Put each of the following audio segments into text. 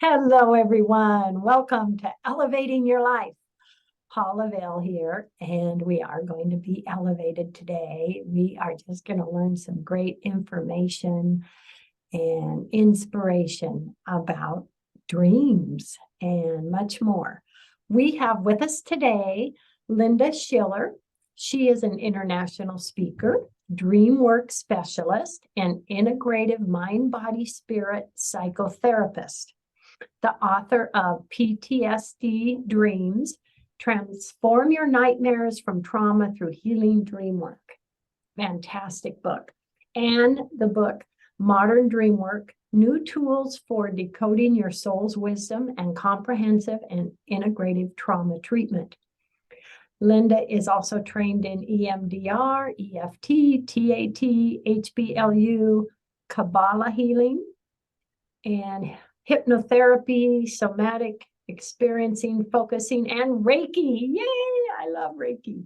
Hello, everyone. Welcome to Elevating Your Life. Paula Vail here, and we are going to be elevated today. We are just going to learn some great information and inspiration about dreams and much more. We have with us today Yael Schiller. She is an international speaker, dreamwork specialist, and integrative mind-body-spirit psychotherapist. The author of PTSDreams, Transform Your Nightmares from Trauma Through Healing Dreamwork. Fantastic book. And the book, Modern Dreamwork, New Tools for Decoding Your Soul's Wisdom and Comprehensive and Integrative Trauma Treatment. Linda is also trained in EMDR, EFT, TAT, HBLU, Kabbalah healing, and hypnotherapy, somatic experiencing, focusing, and Reiki. Yay, I love Reiki.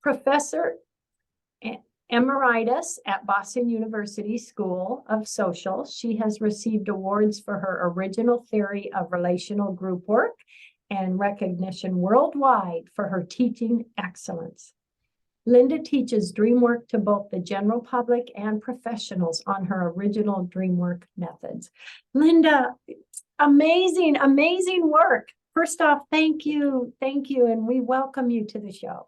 Professor emeritus at Boston University School of Social. She has received awards for her original theory of relational group work and recognition worldwide for her teaching excellence. Linda teaches dreamwork to both the general public and professionals on her original dreamwork methods. Linda, amazing, amazing work. First off, thank you, and we welcome you to the show.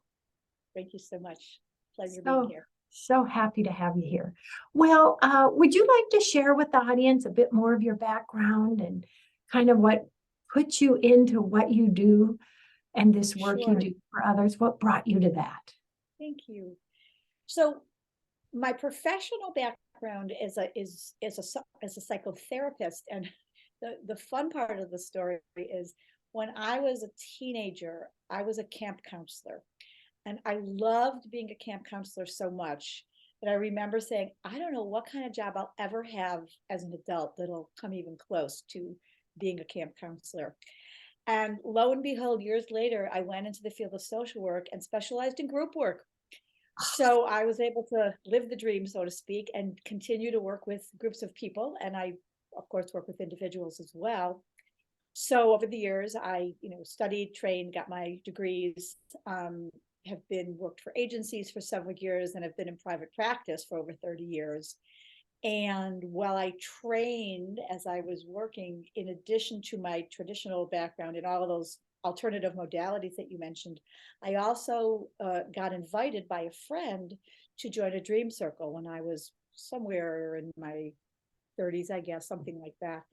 Thank you so much. Pleasure being here. So happy to have you here. Well, would you like to share with the audience a bit more of your background and kind of what put you into what you do and this work you do for others? What brought you to that? Thank you. So my professional background is a psychotherapist, and the fun part of the story is when I was a teenager, I was a camp counselor, and I loved being a camp counselor so much that I remember saying, I don't know what kind of job I'll ever have as an adult that'll come even close to being a camp counselor. And lo and behold, years later, I went into the field of social work and specialized in group work. So I was able to live the dream, so to speak, and continue to work with groups of people. And I, of course, work with individuals as well. So over the years, I, studied, trained, got my degrees, have worked for agencies for several years, and have been in private practice for over 30 years. And while I trained as I was working, in addition to my traditional background in all of those alternative modalities that you mentioned, I also got invited by a friend to join a dream circle when I was somewhere in my 30s, I guess, something like that.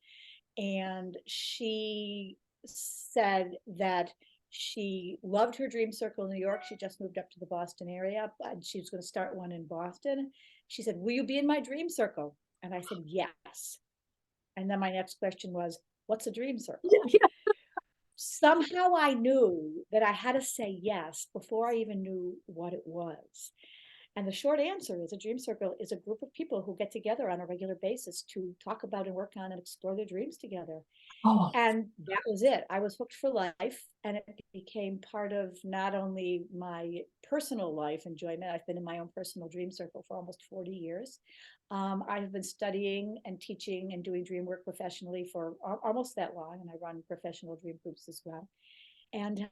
And she said that she loved her dream circle in New York. She just moved up to the Boston area, and she was going to start one in Boston. She said, will you be in my dream circle? And I said, yes. And then my next question was, what's a dream circle? Somehow I knew that I had to say yes before I even knew what it was. And the short answer is a dream circle is a group of people who get together on a regular basis to talk about and work on and explore their dreams together. Oh. And that was it. I was hooked for life, and it became part of not only my personal life enjoyment. I've been in my own personal dream circle for almost 40 years. I have been studying and teaching and doing dream work professionally for almost that long, and I run professional dream groups as well. And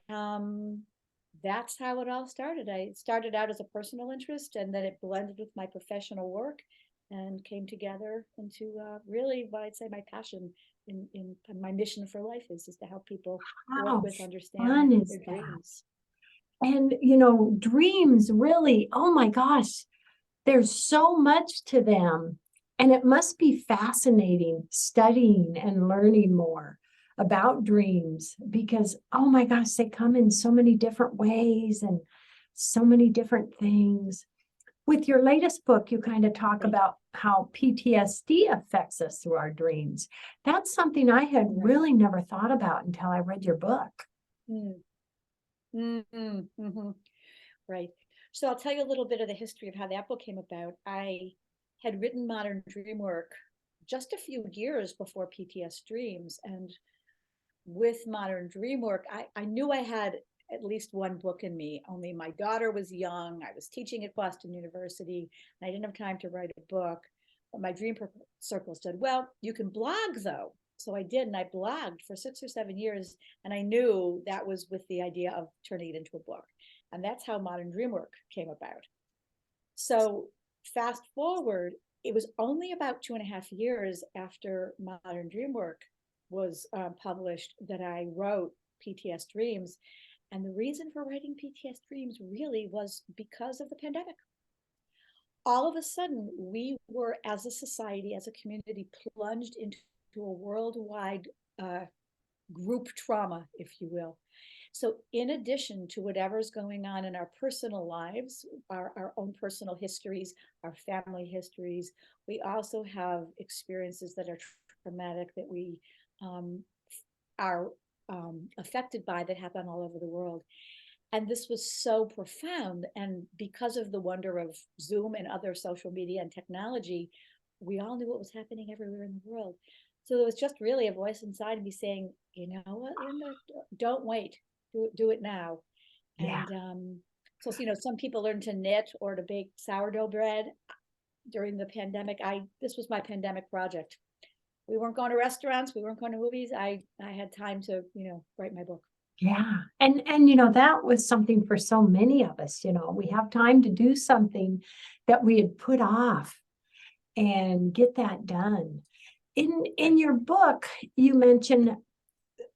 that's how it all started. I started out as a personal interest, and then it blended with my professional work and came together into really what I'd say my passion in my mission for life is to help people work with, understand their dreams. And, dreams really, oh my gosh, there's so much to them. And it must be fascinating studying and learning more about dreams because, oh my gosh, they come in so many different ways and so many different things. With your latest book, you kind of talk about how PTSD affects us through our dreams. That's something I had really never thought about until I read your book. Right. So I'll tell you a little bit of the history of how that book came about. I had written Modern Dreamwork just a few years before PTSDreams. And with Modern Dreamwork, I knew I had at least one book in me, only my daughter was young. I was teaching at Boston University, and I didn't have time to write a book. But my dream circle said, well, you can blog though. So I did, and I blogged for 6 or 7 years, and I knew that was with the idea of turning it into a book. And that's how Modern Dreamwork came about. So fast forward, it was only about 2.5 years after Modern Dreamwork was published that I wrote PTSDreams. And the reason for writing PTSDreams really was because of the pandemic. All of a sudden, we were, as a society, as a community, plunged into a worldwide group trauma, if you will. So in addition to whatever's going on in our personal lives, our own personal histories, our family histories, we also have experiences that are traumatic that we are affected by, that happen all over the world. And this was so profound. And because of the wonder of Zoom and other social media and technology, we all knew what was happening everywhere in the world. So there was just really a voice inside of me saying, you know what, Linda, don't wait, do it now. Yeah. And so, some people learn to knit or to bake sourdough bread during the pandemic. This was my pandemic project. We weren't going to restaurants, we weren't going to movies. I had time to, write my book. Yeah. And that was something for so many of us, we have time to do something that we had put off and get that done. In your book, you mentioned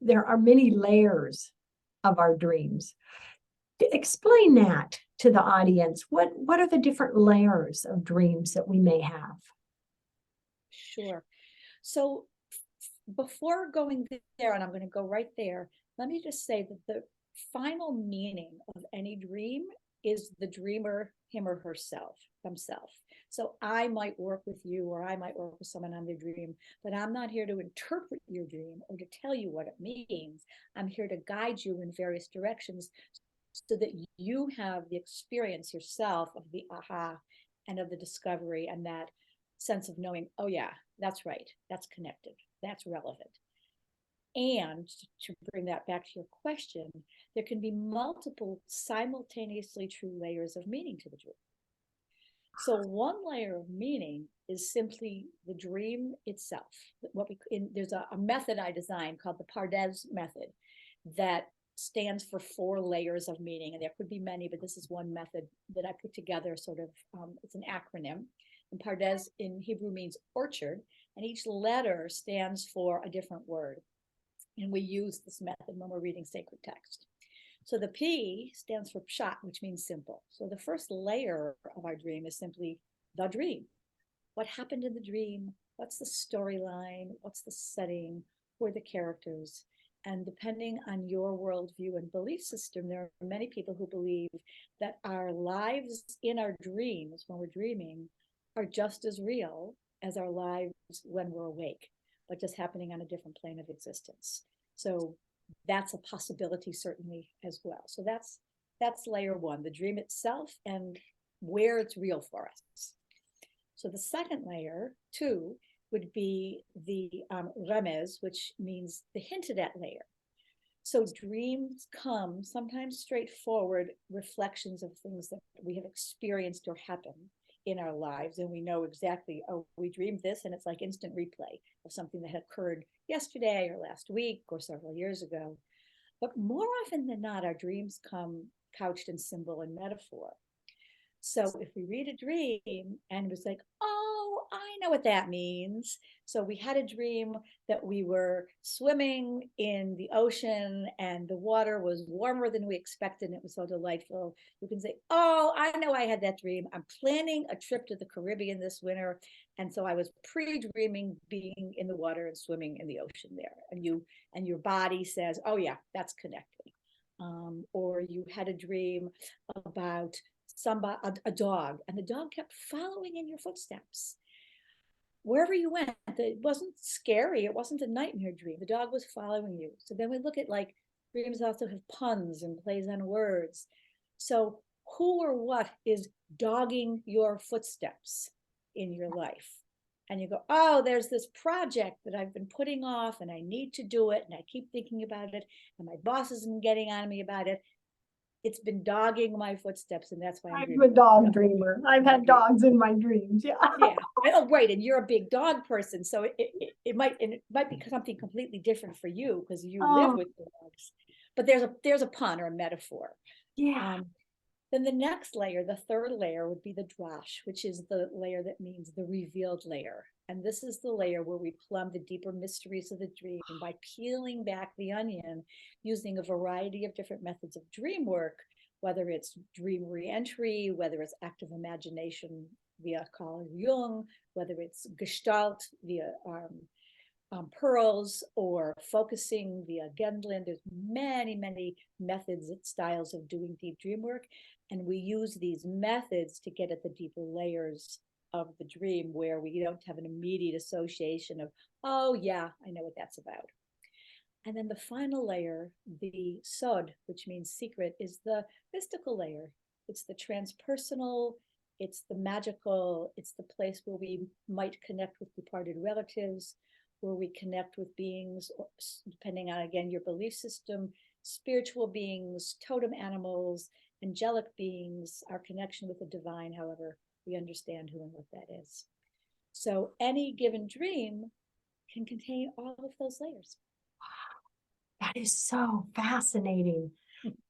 there are many layers of our dreams. Explain that to the audience. What are the different layers of dreams that we may have? Sure. So before going there, and I'm going to go right there, let me just say that the final meaning of any dream is the dreamer, him or herself, themselves. So I might work with you, or I might work with someone on their dream, but I'm not here to interpret your dream or to tell you what it means. I'm here to guide you in various directions so that you have the experience yourself of the aha and of the discovery, and that sense of knowing, oh yeah, that's right, that's connected, that's relevant. And to bring that back to your question, there can be multiple simultaneously true layers of meaning to the dream. So one layer of meaning is simply the dream itself. There's a method I designed called the Pardes method that stands for 4 layers of meaning, and there could be many, but this is one method that I put together. Sort of, it's an acronym, and Pardes in Hebrew means orchard, and each letter stands for a different word. And we use this method when we're reading sacred text. So the P stands for pshat, which means simple. So the first layer of our dream is simply the dream. What happened in the dream? What's the storyline? What's the setting? Who are the characters? And depending on your worldview and belief system, there are many people who believe that our lives in our dreams, when we're dreaming, are just as real as our lives when we're awake, but just happening on a different plane of existence. So that's a possibility, certainly, as well. So that's layer 1, the dream itself and where it's real for us. So the second layer, 2, would be the remez, which means the hinted at layer. So dreams come sometimes straightforward reflections of things that we have experienced or happened in our lives, and we know exactly, oh, we dreamed this, and it's like instant replay of something that had occurred yesterday or last week or several years ago. But more often than not, our dreams come couched in symbol and metaphor. So if we read a dream and it was like, oh, I know what that means. So we had a dream that we were swimming in the ocean and the water was warmer than we expected, and it was so delightful. You can say, oh, I know I had that dream. I'm planning a trip to the Caribbean this winter. And so I was pre-dreaming being in the water and swimming in the ocean there. And your body says, oh yeah, that's connecting. Or you had a dream about a dog, and the dog kept following in your footsteps wherever you went. It wasn't scary, it wasn't a nightmare dream, the dog was following you. So then we look at, like, dreams also have puns and plays on words. So who or what is dogging your footsteps in your life? And you go, oh, there's this project that I've been putting off and I need to do it, and I keep thinking about it, and my boss isn't getting on me about it. it's been dogging my footsteps, and that's why I'm I'm dreaming a about dog it. dreamer. I've had dogs in my dreams. Yeah. Yeah. Oh, right. And you're a big dog person, so it might be something completely different for you because you live Oh, with dogs. But there's a pun or a metaphor. yeah. Then the next layer, the third layer, would be the drash, which is the layer that means the revealed layer. And this is the layer where we plumb the deeper mysteries of the dream by peeling back the onion using a variety of different methods of dream work, whether it's dream reentry, whether it's active imagination via Carl Jung, whether it's Gestalt via pearls, or focusing via Gendlin. There's many methods and styles of doing deep dream work. And we use these methods to get at the deeper layers of the dream where we don't have an immediate association of, oh yeah, I know what that's about. And then the final layer, the sod, which means secret, is the mystical layer. It's the transpersonal, it's the magical, it's the place where we might connect with departed relatives, where we connect with beings, depending on, again, your belief system, spiritual beings, totem animals, angelic beings, our connection with the divine, however we understand who and what that is. So any given dream can contain all of those layers. That is so fascinating.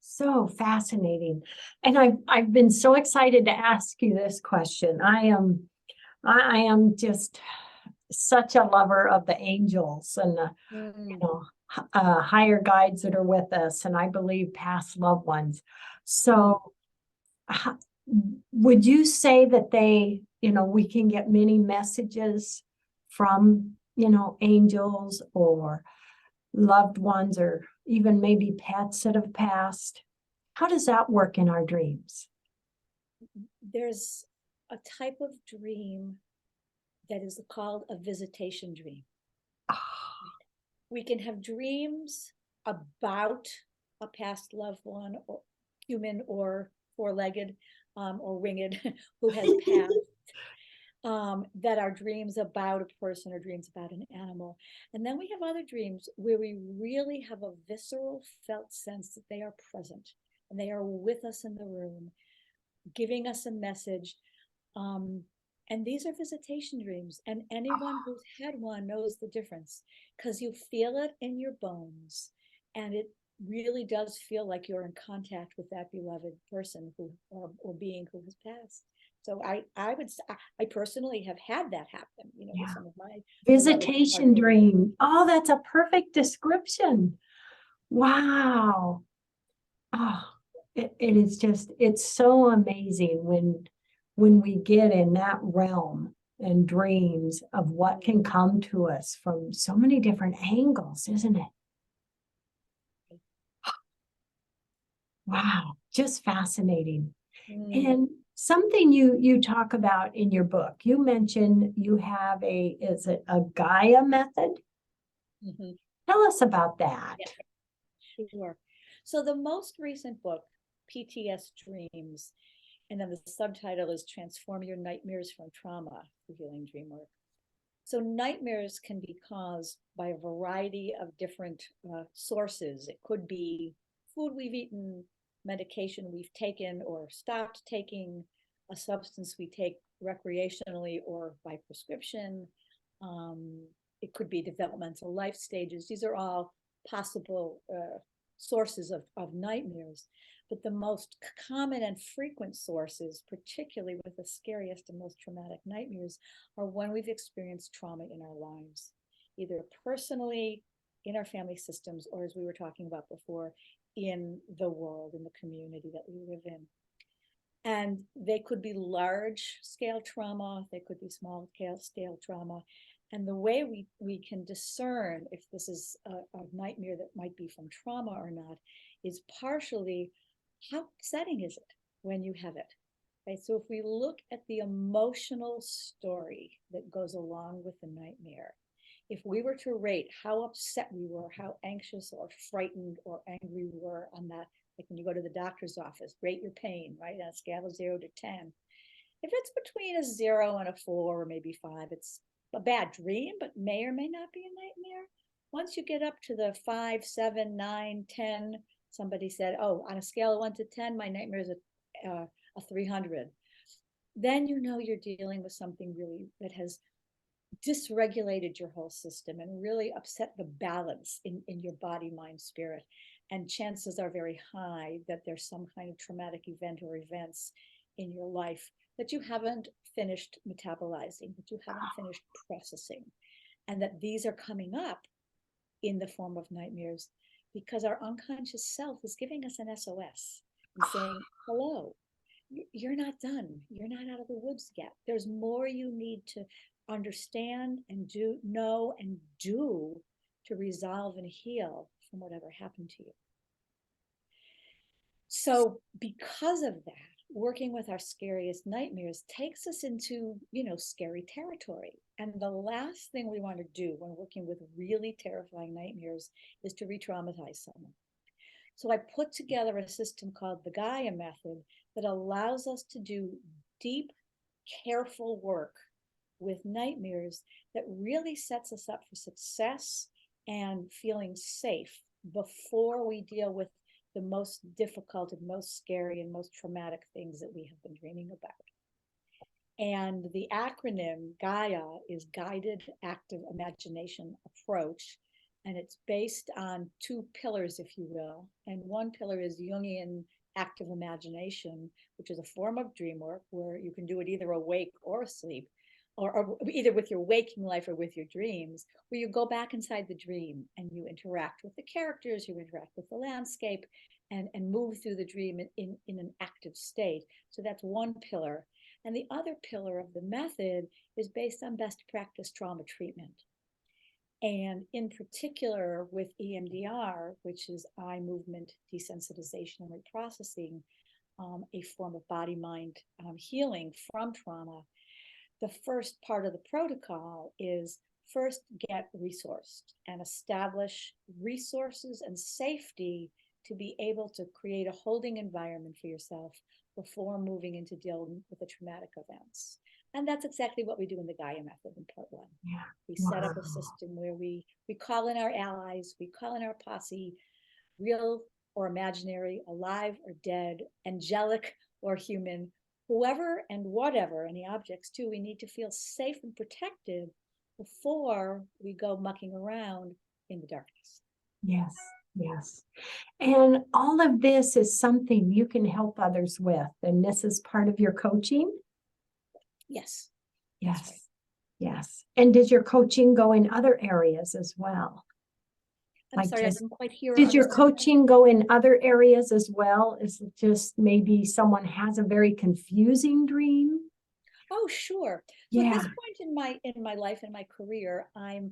So fascinating. And I've been so excited to ask you this question. I am just such a lover of the angels and the higher guides that are with us, and I believe past loved ones. So would you say that we can get many messages from, angels or loved ones, or even maybe pets that have passed? How does that work in our dreams? There's a type of dream that is called a visitation dream. We can have dreams about a past loved one, or human or four-legged or winged who has passed. That are dreams about a person or dreams about an animal. And then we have other dreams where we really have a visceral felt sense that they are present and they are with us in the room, giving us a message. And these are visitation dreams. And anyone who's had one knows the difference, because you feel it in your bones. And it really does feel like you're in contact with that beloved person who or being who has passed. So I personally have had that happen, with some of my Visitation dream. Oh, that's a perfect description. Wow. Oh, it is just, it's so amazing when we get in that realm and dreams of what can come to us from so many different angles, isn't it? Wow, just fascinating. And something you talk about in your book, you mentioned you have is it a GAIA method? Tell us about that. Yeah, sure. So the most recent book, PTSDreams, and then the subtitle is Transform Your Nightmares from Trauma through Healing Dreamwork. So nightmares can be caused by a variety of different sources. It could be food we've eaten, medication we've taken or stopped taking, a substance we take recreationally or by prescription. It could be developmental life stages. These are all possible sources of nightmares. But the most common and frequent sources, particularly with the scariest and most traumatic nightmares, are when we've experienced trauma in our lives, either personally, in our family systems, or as we were talking about before, in the world, in the community that we live in. And they could be large scale trauma, they could be small scale trauma. And the way we can discern if this is a nightmare that might be from trauma or not is partially, how upsetting is it when you have it? Right? So if we look at the emotional story that goes along with the nightmare, if we were to rate how upset we were, how anxious or frightened or angry we were on that, like when you go to the doctor's office, rate your pain, right, on a scale of 0 to 10. If it's between a 0 and a 4 or maybe 5, it's a bad dream, but may or may not be a nightmare. Once you get up to the 5, 7, 9, 10, somebody said, oh, on a scale of 1 to 10, my nightmare is a 300. Then you know you're dealing with something really that has dysregulated your whole system and really upset the balance in your body, mind, spirit. And chances are very high that there's some kind of traumatic event or events in your life that you haven't finished metabolizing, that you haven't finished processing, and that these are coming up in the form of nightmares because our unconscious self is giving us an SOS and saying, hello, you're not done. You're not out of the woods yet. There's more you need to understand and know and do to resolve and heal from whatever happened to you. So because of that, working with our scariest nightmares takes us into, scary territory. And the last thing we want to do when working with really terrifying nightmares is to re-traumatize someone. So I put together a system called the GAIA Method that allows us to do deep, careful work with nightmares that really sets us up for success and feeling safe before we deal with the most difficult and most scary and most traumatic things that we have been dreaming about. And the acronym GAIA is Guided Active Imagination Approach. And it's based on 2 pillars, if you will. And one pillar is Jungian active imagination, which is a form of dream work where you can do it either awake or asleep, or either with your waking life or with your dreams, where you go back inside the dream and you interact with the characters, you interact with the landscape, and move through the dream in an active state. So that's one pillar. And the other pillar of the method is based on best practice trauma treatment. And in particular with EMDR, which is eye movement desensitization and reprocessing, a form of body-mind healing from trauma, the first part of the protocol is first get resourced and establish resources and safety to be able to create a holding environment for yourself before moving into dealing with the traumatic events. And that's exactly what we do in the GAIA Method in part 1. Yeah. We set up a system where we call in our allies, we call in our posse, real or imaginary, alive or dead, angelic or human, whoever and whatever, and the objects too, we need to feel safe and protected before we go mucking around in the darkness. Yes, yes. And all of this is something you can help others with. And this is part of your coaching? Yes. Yes. Right. Yes. And does your coaching go in other areas as well? I'm sorry, I didn't quite hear. Does your coaching go in other areas as well? Is it just maybe someone has a very confusing dream? Oh, sure. So at this point in my life and my career, I'm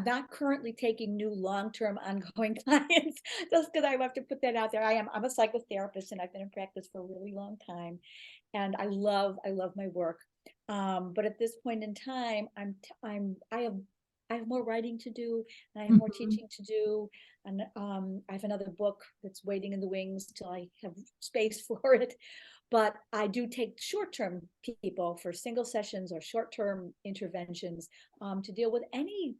not currently taking new long-term ongoing clients, just because I have to put that out there. I'm a psychotherapist and I've been in practice for a really long time, and I love my work. But at this point in time, I have more writing to do, and I have more teaching to do, and I have another book that's waiting in the wings till I have space for it. But I do take short-term people for single sessions or short-term interventions to deal with any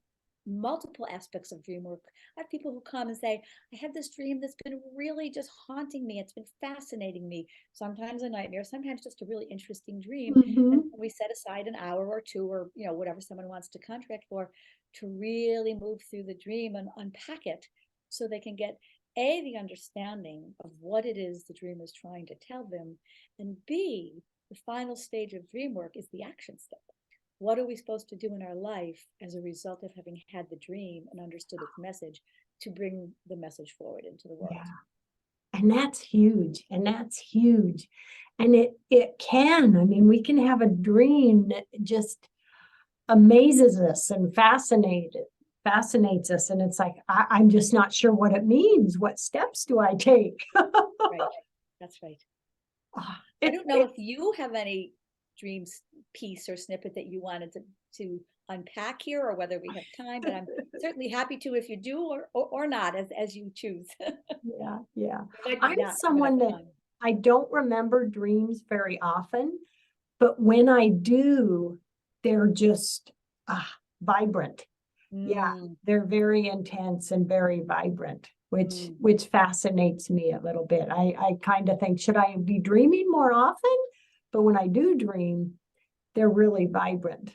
multiple aspects of dream work. I have people who come and say, I have this dream that's been really just haunting me. It's been fascinating me. Sometimes a nightmare, sometimes just a really interesting dream. And we set aside an hour or 2 or whatever someone wants to contract for to really move through the dream and unpack it so they can get A, the understanding of what it is the dream is trying to tell them, and B, the final stage of dream work is the action step. What are we supposed to do in our life as a result of having had the dream and understood its message to bring the message forward into the world? Yeah. And that's huge. And that's huge. And it can, I mean, we can have a dream that just amazes us and fascinates us. And it's like, I'm just not sure what it means. What steps do I take? Right. That's right. I don't know if you have any dreams piece or snippet that you wanted to unpack here, or whether we have time, but I'm certainly happy to if you do or not, as you choose. Yeah. I'm someone that I don't remember dreams very often, but when I do, they're just vibrant. Yeah, they're very intense and very vibrant. which fascinates me a little bit. I kind of think, should I be dreaming more often? But when I do dream, they're really vibrant.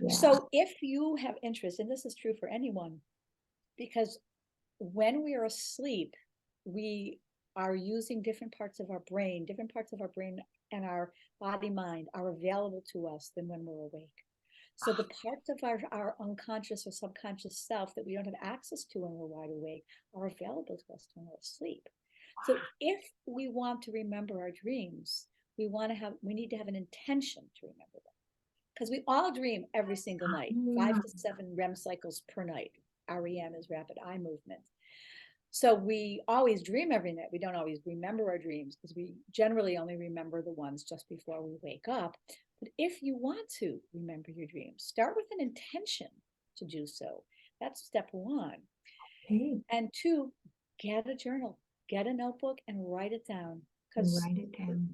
Yeah. So if you have interest, and this is true for anyone, because when we are asleep, we are using different parts of our brain and our body mind are available to us than when we're awake. So the parts of our unconscious or subconscious self that we don't have access to when we're wide awake are available to us when we're asleep. So if we want to remember our dreams, we need to have an intention to remember them. Because we all dream every single night, 5 to 7 REM cycles per night. REM is rapid eye movement. So we always dream every night. We don't always remember our dreams because we generally only remember the ones just before we wake up. But if you want to remember your dreams, start with an intention to do so. That's step 1. Okay. And 2, get a journal, get a notebook and write it down. Because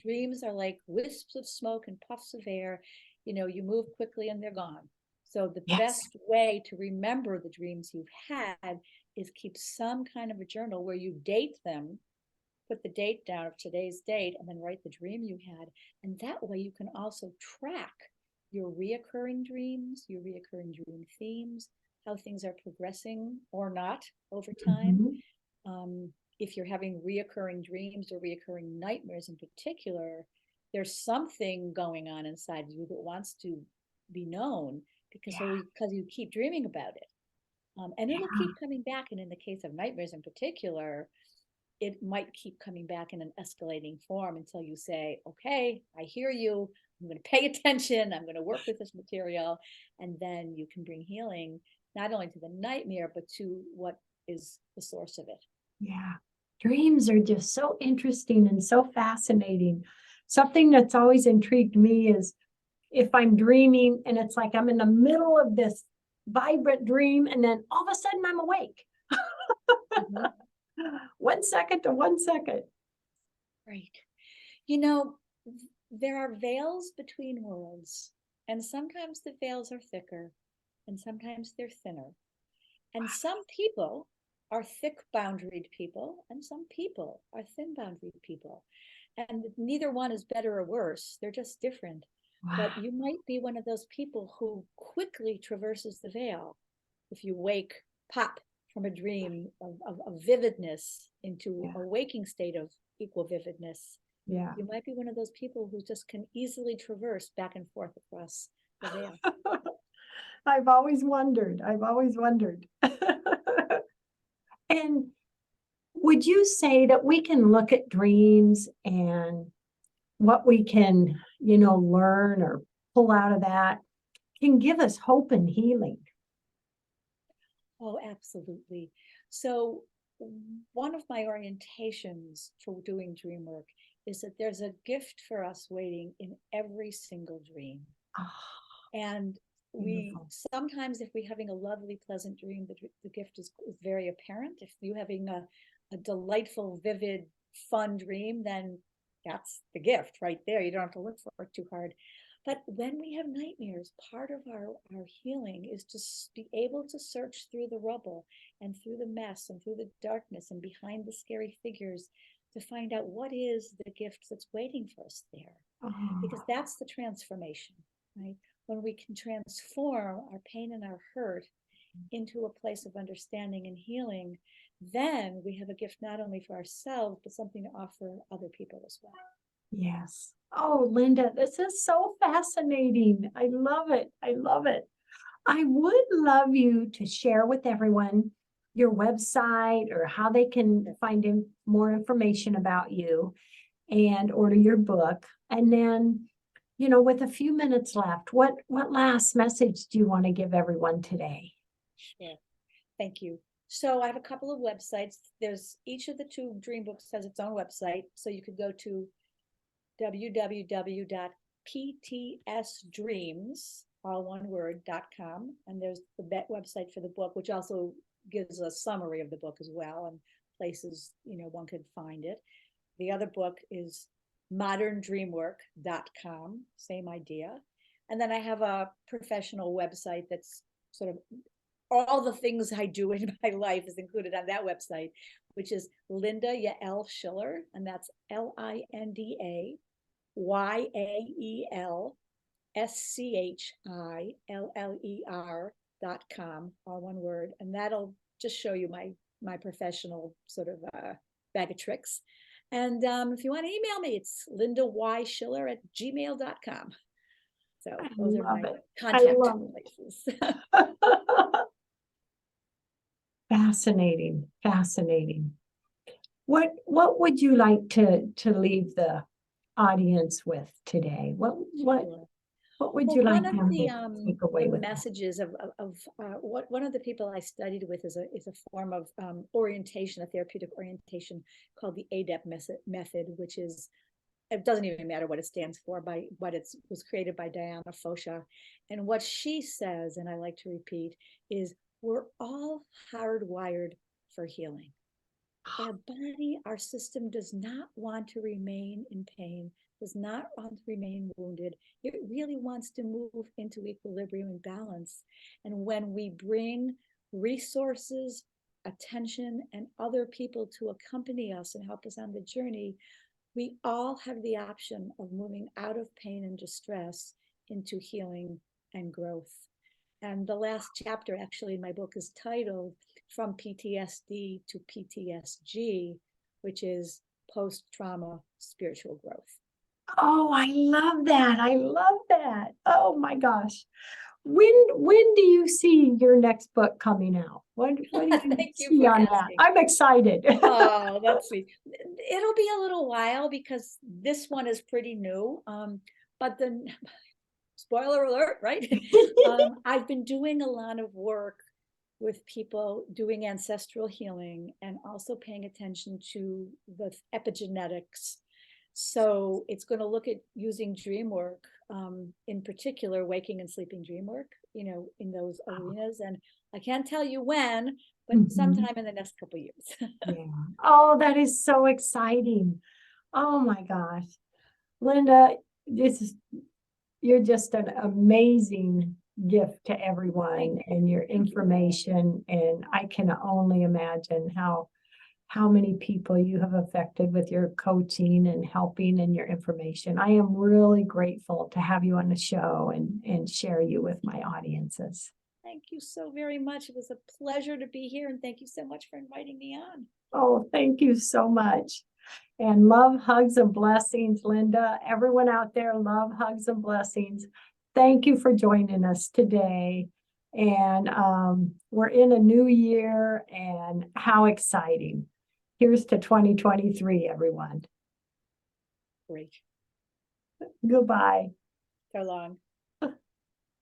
dreams are like wisps of smoke and puffs of air. You move quickly and they're gone. So the best way to remember the dreams you've had is keep some kind of a journal where you date them, put the date down of today's date, and then write the dream you had. And that way you can also track your reoccurring dreams, your reoccurring dream themes, how things are progressing or not over time. If you're having reoccurring dreams or reoccurring nightmares in particular, there's something going on inside you that wants to be known because you keep dreaming about it. And it'll keep coming back. And in the case of nightmares in particular, it might keep coming back in an escalating form until you say, okay, I hear you. I'm going to pay attention. I'm going to work with this material. And then you can bring healing, not only to the nightmare, but to what is the source of it. Yeah. Dreams are just so interesting and so fascinating. Something that's always intrigued me is if I'm dreaming and it's like I'm in the middle of this vibrant dream and then all of a sudden I'm awake. 1 second to 1 second. Right. There are veils between worlds, and sometimes the veils are thicker and sometimes they're thinner. And some people are thick boundaried people and some people are thin boundaried people. And neither one is better or worse. They're just different. But you might be one of those people who quickly traverses the veil. If you pop from a dream of vividness into a waking state of equal vividness, you might be one of those people who just can easily traverse back and forth across the veil. I've always wondered. And would you say that we can look at dreams and what we can, learn or pull out of that can give us hope and healing? Oh, absolutely. So one of my orientations for doing dream work is that there's a gift for us waiting in every single dream. And sometimes, if we're having a lovely, pleasant dream, the gift is very apparent. If you're having a delightful, vivid, fun dream, then that's the gift right there. You don't have to look for it too hard. But when we have nightmares, part of our healing is to be able to search through the rubble and through the mess and through the darkness and behind the scary figures to find out what is the gift that's waiting for us there. Because that's the transformation, right? When we can transform our pain and our hurt into a place of understanding and healing, then we have a gift not only for ourselves, but something to offer other people as well. Yes. Oh, Linda, this is so fascinating. I love it. I would love you to share with everyone your website or how they can find more information about you and order your book. And then, with a few minutes left, what last message do you want to give everyone today? Sure. Thank you. So I have a couple of websites. There's each of the 2 dream books has its own website. So you could go to www.PTSDreams, all one word.com. And there's the website for the book, which also gives a summary of the book as well and places, one could find it. The other book is moderndreamwork.com, same idea. And then I have a professional website that's sort of all the things I do in my life is included on that website, which is Linda Yael Schiller, and that's LindaYaelSchiller.com, all one word, and that'll just show you my professional sort of bag of tricks. And if you want to email me, it's LindaYSchiller@gmail.com. So those are my contact places. Fascinating, fascinating. What would you like to leave the audience with today? What would you like them to take away with messages of what one of the people I studied with is a form of orientation, a therapeutic orientation called the ADEP method, which is, it doesn't even matter what it stands for, but it was created by Diana Fosha. And what she says, and I like to repeat, is we're all hardwired for healing. Our body, our system does not want to remain in pain, does not want to remain wounded. It really wants to move into equilibrium and balance. And when we bring resources, attention, and other people to accompany us and help us on the journey, we all have the option of moving out of pain and distress into healing and growth. And the last chapter actually in my book is titled From PTSD to PTSG, which is post-trauma spiritual growth. Oh, I love that. I love that. Oh my gosh. When do you see your next book coming out? What do you see on that? I'm excited. Oh, let's see. It'll be a little while because this one is pretty new. But then, spoiler alert, right? I've been doing a lot of work with people doing ancestral healing and also paying attention to the epigenetics. So it's going to look at using dream work, in particular, waking and sleeping dream work, in those arenas. And I can't tell you when, but sometime in the next couple of years. Yeah. Oh, that is so exciting. Oh my gosh. Linda, you're just an amazing gift to everyone and your information. And I can only imagine how many people you have affected with your coaching and helping and your information. I am really grateful to have you on the show and share you with my audiences. Thank you so very much. It was a pleasure to be here, and thank you so much for inviting me on. Oh, thank you so much. And love, hugs, and blessings, Linda. Everyone out there, love, hugs, and blessings. Thank you for joining us today. And we're in a new year, and how exciting. Here's to 2023, everyone. Great. Goodbye. So long.